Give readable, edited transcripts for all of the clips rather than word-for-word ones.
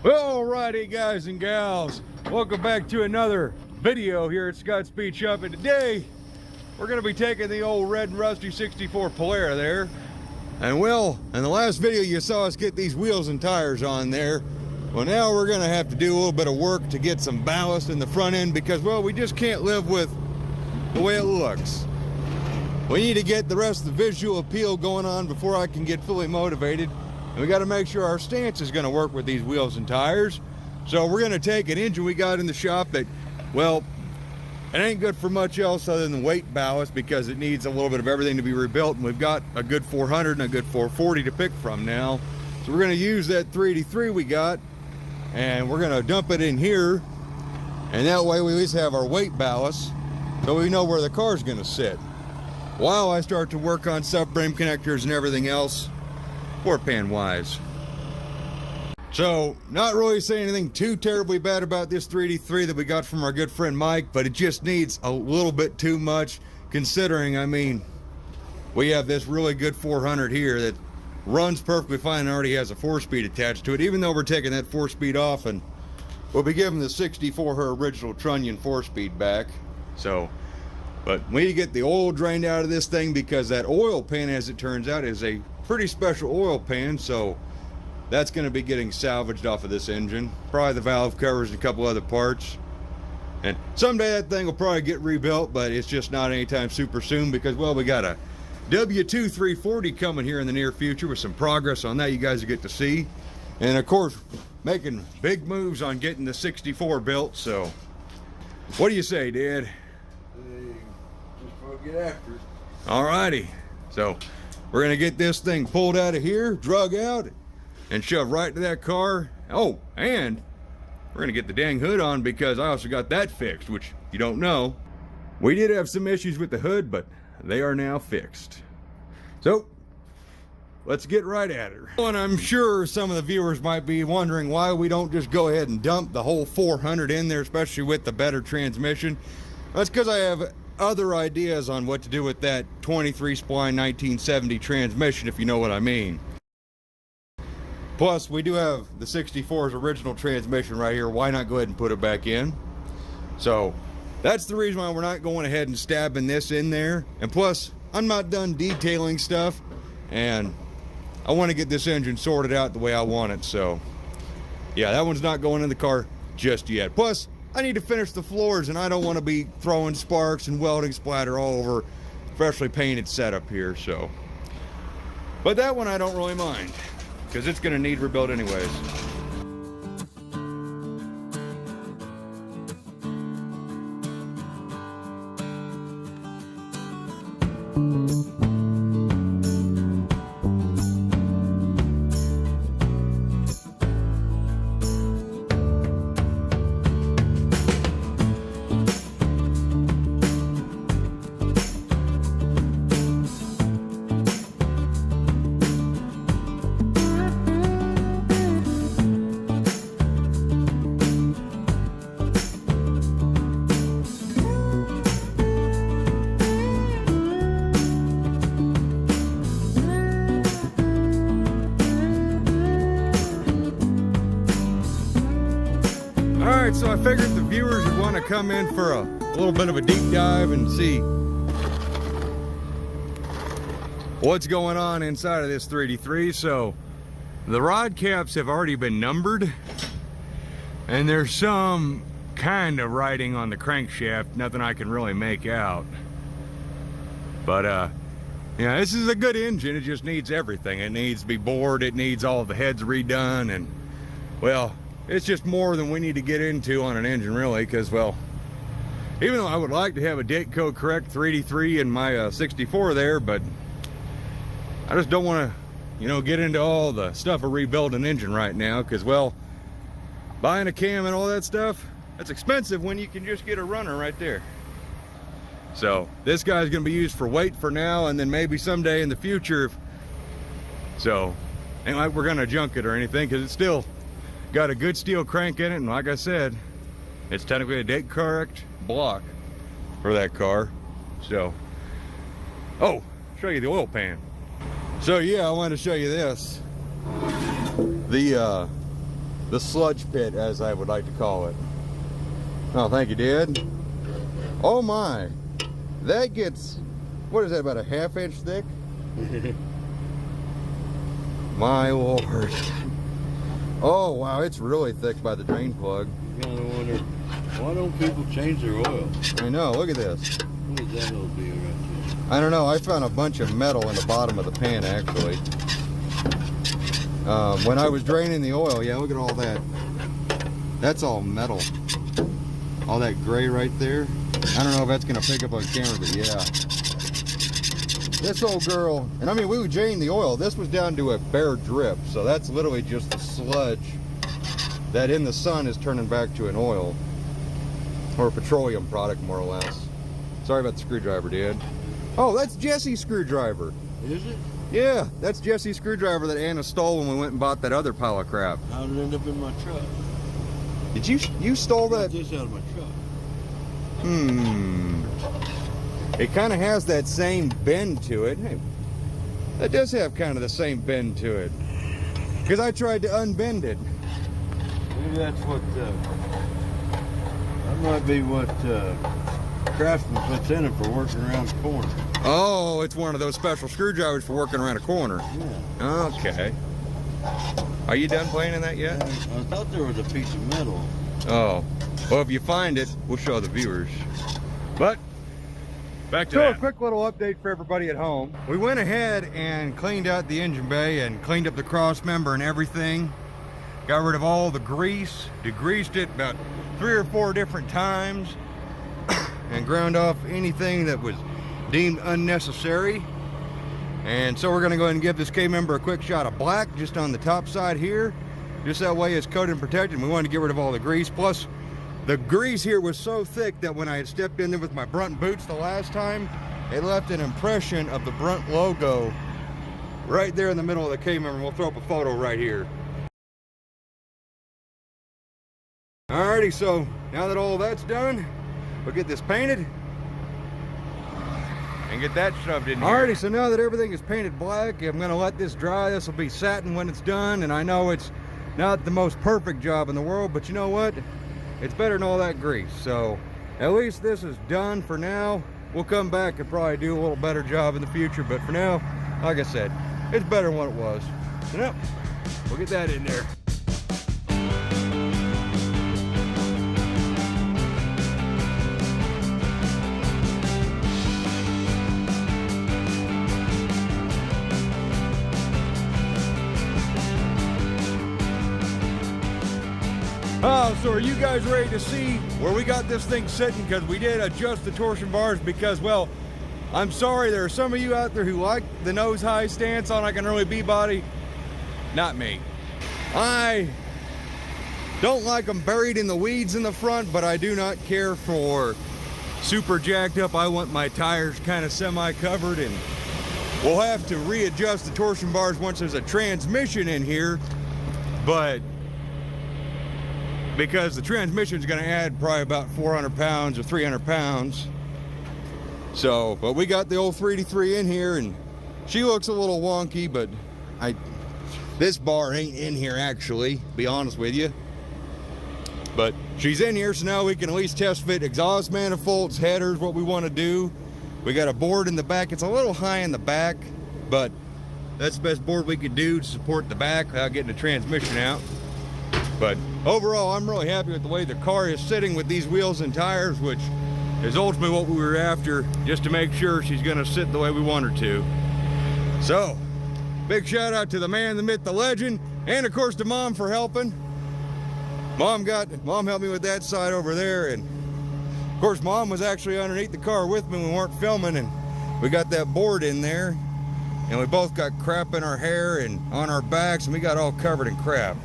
Well, alrighty guys and gals, welcome back to another video here at Scott Speed Shop, and today we're going to be taking the old red and rusty 64 Polara there. And well, in the last video you saw us get these wheels and tires on there. Well, now we're going to have to do a little bit of work to get some ballast in the front end because, well, we just can't live with the way it looks. We need to get the rest of the visual appeal going on before I can get fully motivated. And we got to make sure our stance is going to work with these wheels and tires. So we're going to take an engine we got in the shop that, well, it ain't good for much else other than weight ballast because it needs a little bit of everything to be rebuilt. And we've got a good 400 and a good 440 to pick from now. So we're going to use that 383 we got and we're going to dump it in here. And that way we at least have our weight ballast so we know where the car's going to sit. While I start to work on subframe connectors and everything else, floor pan wise. So, not really saying anything too terribly bad about this 383 that we got from our good friend Mike, but it just needs a little bit too much considering, I mean, we have this really good 400 here that runs perfectly fine and already has a 4-speed attached to it, even though we're taking that 4-speed off and we'll be giving the 64 her original trunnion 4-speed back. So, but we need to get the oil drained out of this thing because that oil pan, as it turns out, is a pretty special oil pan, so that's going to be getting salvaged off of this engine. Probably the valve covers and a couple other parts. And someday that thing will probably get rebuilt, but it's just not anytime super soon because, well, we got a W2 340 coming here in the near future with some progress on that you guys will get to see. And of course, making big moves on getting the 64 built, so what do you say, Dad? Get after it. Alrighty, so we're gonna get this thing pulled out of here, drug out, and shoved right to that car. Oh, and we're gonna get the dang hood on because I also got that fixed, which you don't know. We did have some issues with the hood, but they are now fixed. So let's get right at her. And I'm sure some of the viewers might be wondering why we don't just go ahead and dump the whole 400 in there, especially with the better transmission. That's because I have other ideas on what to do with that 23 spline 1970 transmission, if you know what I mean. Plus, we do have the 64's original transmission right here. Why not go ahead and put it back in? So that's the reason why we're not going ahead and stabbing this in there. And plus, I'm not done detailing stuff, and I want to get this engine sorted out the way I want it. So yeah, that one's not going in the car just yet. Plus, I need to finish the floors and I don't want to be throwing sparks and welding splatter all over freshly painted setup here, so. But that one I don't really mind because it's going to need rebuilt anyways. Alright, so I figured the viewers would want to come in for a little bit of a deep dive and see what's going on inside of this 383. So the rod caps have already been numbered and there's some kind of writing on the crankshaft, nothing I can really make out. But yeah, this is a good engine. It just needs everything. It needs to be bored, it needs all the heads redone, and well, it's just more than we need to get into on an engine, really, because, well, even though I would like to have a date code correct 383 in my 64 there, but I just don't want to, you know, get into all the stuff of rebuilding an engine right now, because, well, buying a cam and all that stuff, that's expensive when you can just get a runner right there. So this guy's going to be used for weight for now, and then maybe someday in the future. So ain't like we're going to junk it or anything, because it's still got a good steel crank in it, and like I said, it's technically a date correct block for that car. So, oh, show you the oil pan. So yeah, I wanted to show you this. The the sludge pit, as I would like to call it. Oh, thank you, Dad. Oh my, that gets, what is that, about a ½ inch thick? My Lord. Oh wow, it's really thick by the drain plug. You gotta wonder, why don't people change their oil? I know, look at this. What is that little deal right there? I don't know, I found a bunch of metal in the bottom of the pan actually. When I was draining the oil, yeah, look at all that. That's all metal. All that gray right there. I don't know if that's gonna pick up on camera, but yeah. This old girl, and I mean, we would drain the oil. This was down to a bare drip, so that's literally just the sludge that in the sun is turning back to an oil or a petroleum product, more or less. Sorry about the screwdriver, Dad. Oh, that's Jesse's screwdriver. Is it? Yeah, that's Jesse's screwdriver that Anna stole when we went and bought that other pile of crap. How did it end up in my truck? Did you stole that? I got this out of my truck. It kind of has that same bend to it. Hey, that does have kind of the same bend to it. Because I tried to unbend it. Maybe that's what, that might be what Craftsman puts in it for working around the corner. Oh, it's one of those special screwdrivers for working around a corner. Yeah. Okay. Are you done playing in that yet? I thought there was a piece of metal. Oh. Well, if you find it, we'll show the viewers. But back to that. A quick little update for everybody at home. We went ahead and cleaned out the engine bay and cleaned up the cross member and everything. Got rid of all the grease, degreased it about 3 or 4 different times, and ground off anything that was deemed unnecessary. And so we're gonna go ahead and give this K-member a quick shot of black just on the top side here. Just that way it's coated and protected. We wanted to get rid of all the grease. Plus, the grease here was so thick that when I had stepped in there with my Brunt boots the last time, it left an impression of the Brunt logo right there in the middle of the K-member. We'll throw up a photo right here. Alrighty, so now that all that's done, we'll get this painted and get that shoved in here. Alrighty, so now that everything is painted black, I'm gonna let this dry. This will be satin when it's done, and I know it's not the most perfect job in the world, but you know what? It's better than all that grease. So at least this is done for now. We'll come back and probably do a little better job in the future, but for now, like I said, it's better than what it was. So now, we'll get that in there. Oh, so are you guys ready to see where we got this thing sitting? Because we did adjust the torsion bars because, well, I'm sorry, there are some of you out there who like the nose high stance on like an early B body. Not me. I don't like them buried in the weeds in the front, but I do not care for super jacked up. I want my tires kind of semi-covered, and we'll have to readjust the torsion bars once there's a transmission in here, but because the transmission is going to add probably about 400 pounds or 300 pounds. So, but we got the old 3D3 in here, and she looks a little wonky, but this bar ain't in here actually, to be honest with you. But she's in here, so now we can at least test fit exhaust manifolds, headers, what we want to do. We got a board in the back. It's a little high in the back, but that's the best board we could do to support the back without getting the transmission out. But overall, I'm really happy with the way the car is sitting with these wheels and tires, which is ultimately what we were after, just to make sure she's gonna sit the way we want her to. So, big shout out to the man, the myth, the legend, and of course to Mom for helping. Mom helped me with that side over there, and of course Mom was actually underneath the car with me when we weren't filming, and we got that board in there, and we both got crap in our hair and on our backs, and we got all covered in crap.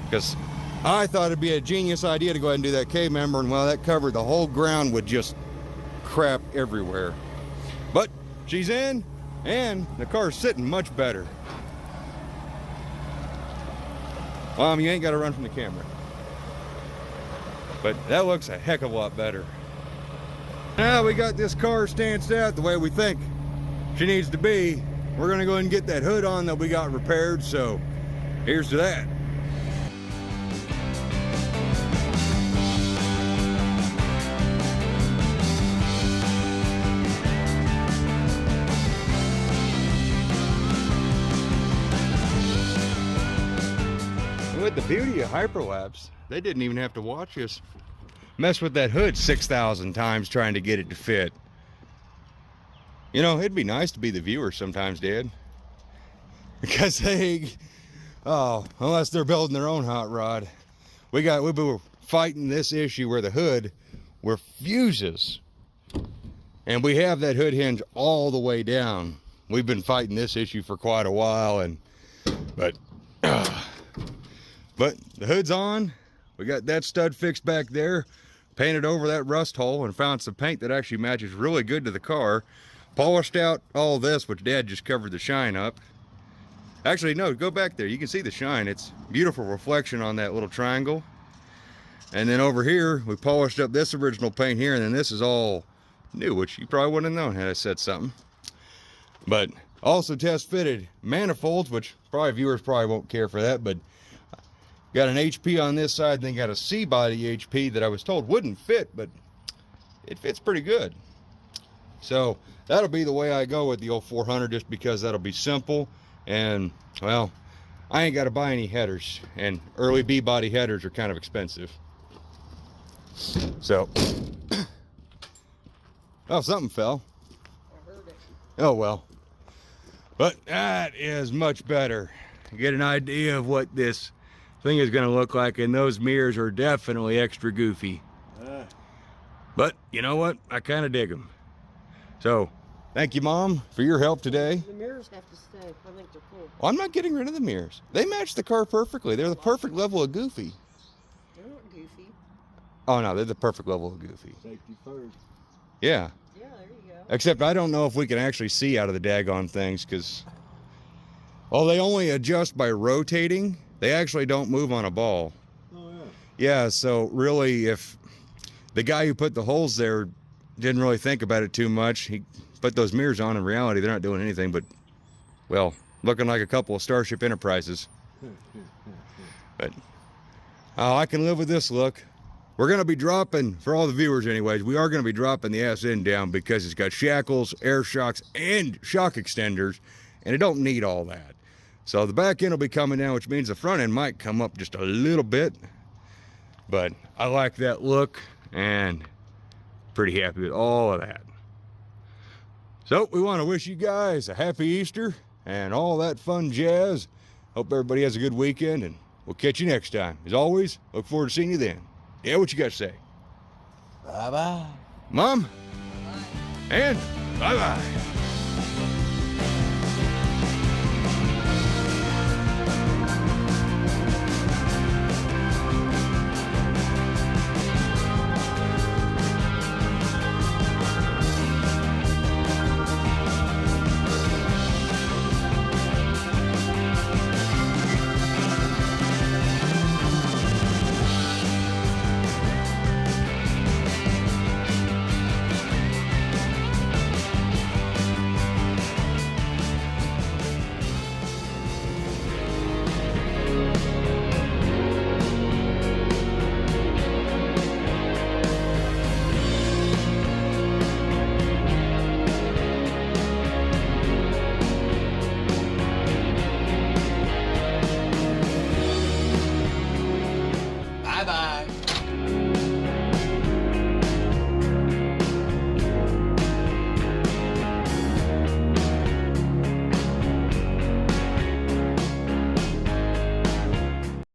Because I thought it'd be a genius idea to go ahead and do that K-member, and well, that covered the whole ground with just crap everywhere. But she's in, and the car's sitting much better. Mom, you ain't got to run from the camera. But that looks a heck of a lot better. Now we got this car stanced out the way we think she needs to be. We're gonna go ahead and get that hood on that we got repaired, so here's to that. with the beauty of hyperlapse, they didn't even have to watch us mess with that hood 6,000 times trying to get it to fit. You know, it'd be nice to be the viewer sometimes, Dad. Because unless they're building their own hot rod. We were fighting this issue where the hood refuses. And we have that hood hinge all the way down. We've been fighting this issue for quite a while, but the hood's on. We got that stud fixed back there, painted over that rust hole, and found some paint that actually matches really good to the car. Polished out all this, which Dad just covered the shine up. Actually, no, go back there. You can see the shine. It's beautiful reflection on that little triangle. And then over here, we polished up this original paint here, and then this is all new, which you probably wouldn't have known had I said something. But also test fitted manifolds, which viewers probably won't care for that, but got an HP on this side, then got a C-body HP that I was told wouldn't fit, but it fits pretty good. So that'll be the way I go with the old 400, just because that'll be simple. And well, I ain't got to buy any headers, and early B-body headers are kind of expensive. So oh, something fell. I heard it. Oh well, but that is much better. Get an idea of what this thing is going to look like, and those mirrors are definitely extra goofy. But you know what, I kind of dig them. So thank you, Mom, for your help today. The mirrors have to stay. I think they're cool. Well, I'm not getting rid of the mirrors. They match the car perfectly. They're the perfect level of goofy. They're not goofy. Oh no, they're the perfect level of goofy. Safety first. Yeah. Yeah, there you go. Except I don't know if we can actually see out of the daggone things, because they only adjust by rotating. They actually don't move on a ball. Oh yeah. Yeah, so really, if the guy who put the holes there didn't really think about it too much, he put those mirrors on. In reality, they're not doing anything but, well, looking like a couple of Starship Enterprises. But I can live with this look. We're going to be dropping, for all the viewers anyways, we are going to be dropping the ass end down because it's got shackles, air shocks, and shock extenders, and it don't need all that. So the back end will be coming down, which means the front end might come up just a little bit. But I like that look, and pretty happy with all of that. So we want to wish you guys a happy Easter and all that fun jazz. Hope everybody has a good weekend, and we'll catch you next time. As always, look forward to seeing you then. Yeah, what you got to say? Bye-bye. Mom? Bye. And bye-bye.